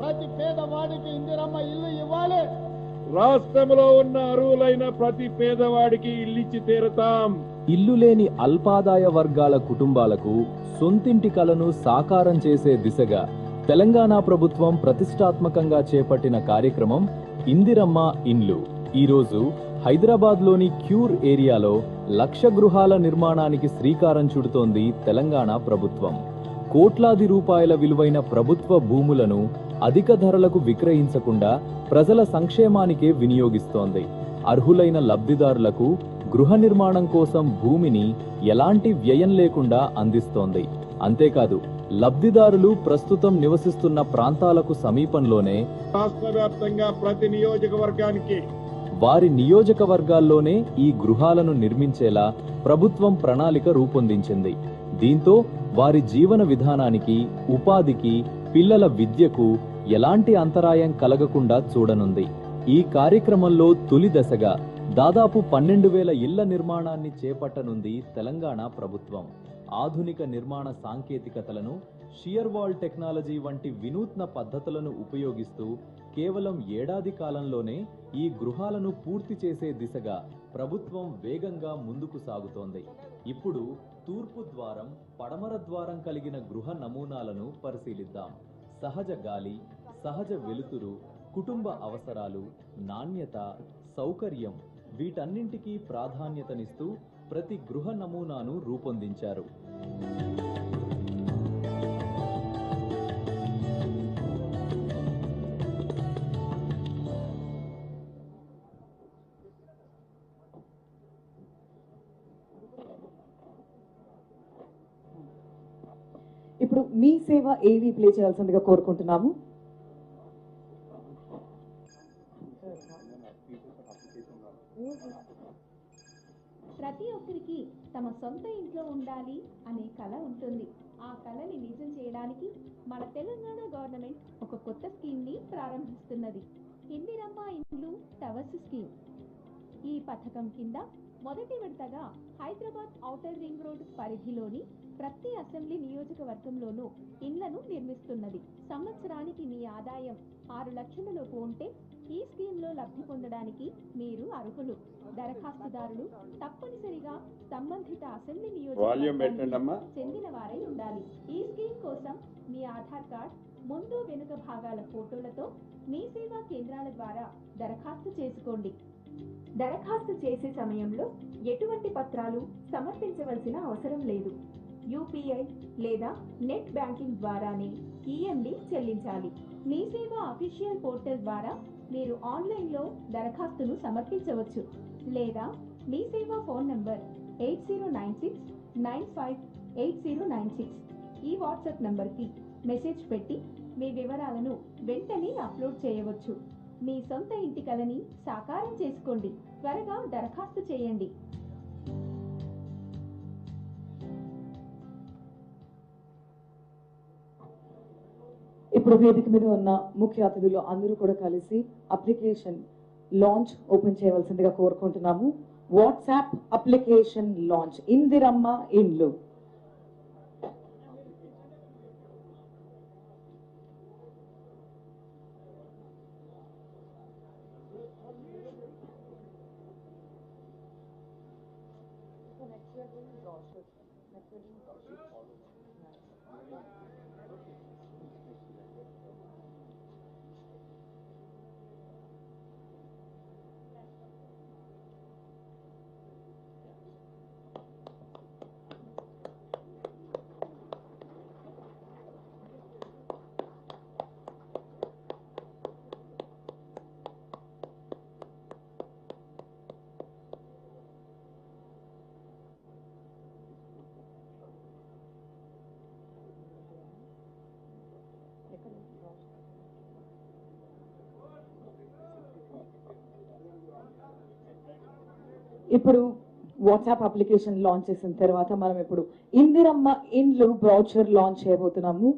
ప్రతి పేదవాడికి ఇందిరమ్మ ఇల్లు ఇవ్వాలి. రాష్ట్రంలో ఉన్న అర్హులైన ప్రతి పేదవాడికి ఇల్లిచ్చి తీరుతాం. ఇల్లు లేని అల్పాదాయ వర్గాల కుటుంబాలకు సొంతింటి కలను సాకారం చేసే దిశగా తెలంగాణ ప్రభుత్వం ప్రతిష్టాత్మకంగా చేపట్టిన కార్యక్రమం ఇందిరమ్మ ఇండ్లు. ఈరోజు హైదరాబాద్లోని క్యూర్ ఏరియాలో 1,00,000 గృహాల నిర్మాణానికి శ్రీకారం చుడుతోంది తెలంగాణ ప్రభుత్వం. కోట్లాది రూపాయల విలువైన ప్రభుత్వ భూములను అధిక ధరలకు విక్రయించకుండా ప్రజల సంక్షేమానికే వినియోగిస్తోంది. అర్హులైన లబ్ధిదారులకు గృహ నిర్మాణం కోసం భూమిని ఎలాంటి వ్యయం లేకుండా అందిస్తోంది. అంతేకాదు, లబ్ధిదారులు ప్రస్తుతం నివసిస్తున్న ప్రాంతాలకు సమీపంలోనే రాష్ట్ర వ్యాప్తంగా ప్రతి నియోజకవర్గానికి వారి నియోజకవర్గాల్లోనే ఈ గృహాలను నిర్మించేలా ప్రభుత్వం ప్రణాళిక రూపొందించింది. దీంతో వారి జీవన విధానానికి, ఉపాధికి, పిల్లల విద్యకు ఎలాంటి అంతరాయం కలగకుండా చూడనుంది. ఈ కార్యక్రమంలో తొలి దశగా దాదాపు 12,000 ఇళ్ల నిర్మాణాన్ని చేపట్టనుంది తెలంగాణ ప్రభుత్వం. ఆధునిక నిర్మాణ సాంకేతికతలను, షియర్ వాల్ టెక్నాలజీ వంటి వినూత్న పద్ధతులను ఉపయోగిస్తూ కేవలం ఏడాది కాలంలోనే ఈ గృహాలను పూర్తి చేసే దిశగా ప్రభుత్వం వేగంగా ముందుకు సాగుతోంది. ఇప్పుడు తూర్పు ద్వారం, పడమర ద్వారం కలిగిన గృహ నమూనాలను పరిశీలిద్దాం. సహజ గాలి, సహజ వెలుతురు, కుటుంబ అవసరాలు, నాణ్యత, సౌకర్యం వీటన్నింటికీ ప్రాధాన్యతనిస్తూ ప్రతి గృహ నమూనాను రూపొందించారు. ఇప్పుడు మీ సేవ ఏవి ప్లే చేయాల్సిందిగా కోరుకుంటున్నాము. ప్రతి ఒక్కరికి తమ సొంత ఇంట్లో ఉండాలి అనే కళ ఉంటుంది. ఆ కళని నిజం చేయడానికి మన తెలంగాణ గవర్నమెంట్ ఒక కొత్త స్కీమ్ని ప్రారంభిస్తున్నది. ఇందిరమ్మ ఇండ్లు టవర్స్ స్కీమ్. ఈ పథకం కింద మొదటి విడతగా హైదరాబాద్ ఔటర్ రింగ్ రోడ్ పరిధిలోని ప్రతి అసెంబ్లీ నియోజకవర్గంలోనూ ఇండ్లను నిర్మిస్తున్నది. సంవత్సరానికి మీ ఆదాయం 6 లక్షలలోపు ఉంటే ఈ స్కీమ్లో లబ్ధి పొందడానికి మీరు అర్హులు. దరఖాస్తుదారులు తప్పనిసరిగా సంబంధిత అసెంబ్లీ నియోజకవర్గానికి చెందిన వారై ఉండాలి. ఈ స్కీమ్ కోసం మీ ఆధార్ కార్డ్ ముందు వెనుక భాగాల ఫోటోలతో మీ సేవా కేంద్రాల ద్వారా దరఖాస్తు చేసుకోండి. దరఖాస్తు చేసే సమయంలో ఎటువంటి పత్రాలు సమర్పించవలసిన అవసరం లేదు. యూపీఐ లేదా నెట్ బ్యాంకింగ్ ద్వారానే ఈఎండి చెల్లించాలి. మీ సేవ అఫీషియల్ పోర్టల్ ద్వారా మీరు ఆన్లైన్లో దరఖాస్తును సమర్పించవచ్చు. లేదా మీ సేవ ఫోన్ నంబర్ 8096958096 ఈ వాట్సాప్ నంబర్కి మెసేజ్ పెట్టి మీ వివరాలను వెంటనే అప్లోడ్ చేయవచ్చు. మీ సొంత ఇంటి కలని సాకారం చేసుకోండి. త్వరగా దరఖాస్తు చేయండి. ఇప్పుడు వేదిక మీద ఉన్న ముఖ్య అతిథులు అందరూ కూడా కలిసి అప్లికేషన్ లాంచ్ ఓపెన్ చేయవలసిందిగా కోరుకుంటున్నాము. వాట్సాప్ అప్లికేషన్ లాంచ్ ఇందిరమ్మ ఇండ్లు. ఇప్పుడు వాట్సాప్ అప్లికేషన్ లాంచ్ చేసిన తర్వాత మనం ఇప్పుడు ఇందిరమ్మ ఇండ్లు బ్రౌచర్ లాంచ్ చేయబోతున్నాము.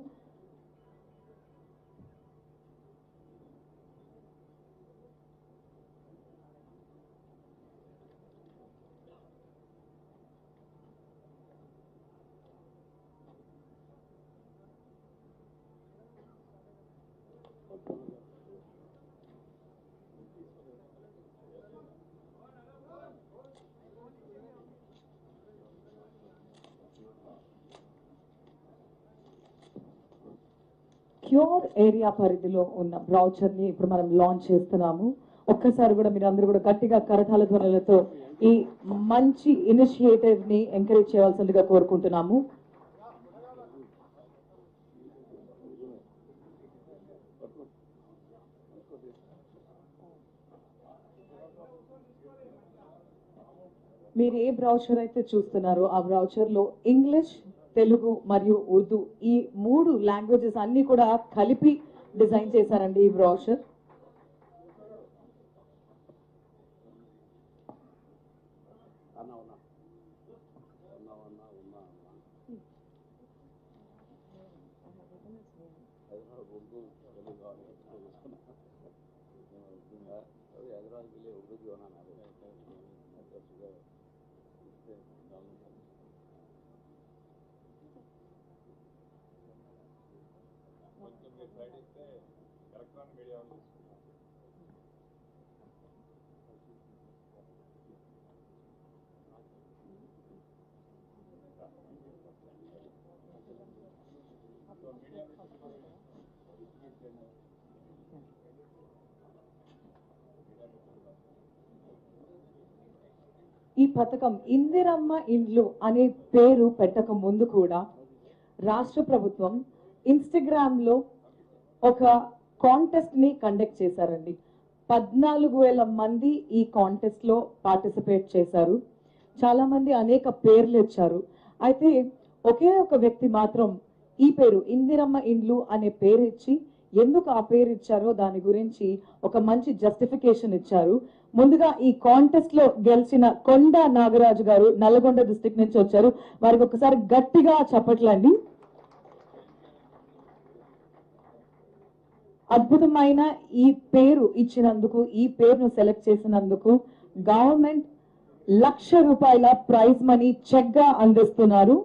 క్యూర్ ఏరియా పరిధిలో ఉన్న బ్రౌచర్ ని ఇప్పుడు మనం లాంచ్ చేస్తున్నాము. ఒక్కసారి కూడా మీరు అందరూ కూడా గట్టిగా కరతాళ ధ్వనులతో ఈ మంచి ఇనిషియేటివ్ ని ఎంకరేజ్ చేయవలసిందిగా కోరుకుంటున్నాము. మీరు ఏ బ్రౌచర్ అయితే చూస్తున్నారో ఆ బ్రౌచర్ లో ఇంగ్లీష్, తెలుగు మరియు ఉర్దూ ఈ 3 లాంగ్వేజెస్ అన్ని కూడా కలిపి డిజైన్ చేశారండి ఈ బ్రౌచర్. ఈ పథకం ఇందిరమ్మ ఇండ్లు అనే పేరు పెట్టక ముందు కూడా రాష్ట్ర ప్రభుత్వం ఇన్స్టాగ్రామ్ లో ఒక కాంటెస్ట్ ని కండక్ట్ చేశారండి. 14,000 మంది ఈ కాంటెస్ట్ లో పార్టిసిపేట్ చేశారు. చాలా మంది అనేక పేర్లు ఇచ్చారు. అయితే ఒకే ఒక వ్యక్తి మాత్రం ఈ పేరు ఇందిరమ్మ ఇండ్లు అనే పేరు ఇచ్చి ఎందుకు ఆ పేరు ఇచ్చారో దాని గురించి ఒక మంచి జస్టిఫికేషన్ ఇచ్చారు. ముందుగా ఈ కాంటెస్ట్ లో గెలిచిన కొండ నాగరాజు గారు నల్గొండ డిస్ట్రిక్ట్ నుంచి వచ్చారు. వారికి ఒకసారి గట్టిగా చప్పట్లండి. అద్భుతమైన ఈ పేరు ఇచ్చినందుకు, ఈ పేరును సెలెక్ట్ చేసినందుకు గవర్నమెంట్ ₹1,00,000 ప్రైజ్ మనీ చెక్ గా అందిస్తున్నారు.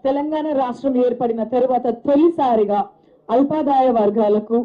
తెలంగాణ రాష్ట్రం ఏర్పడిన తరువాత తొలిసారిగా అల్పాదాయ వర్గాలకు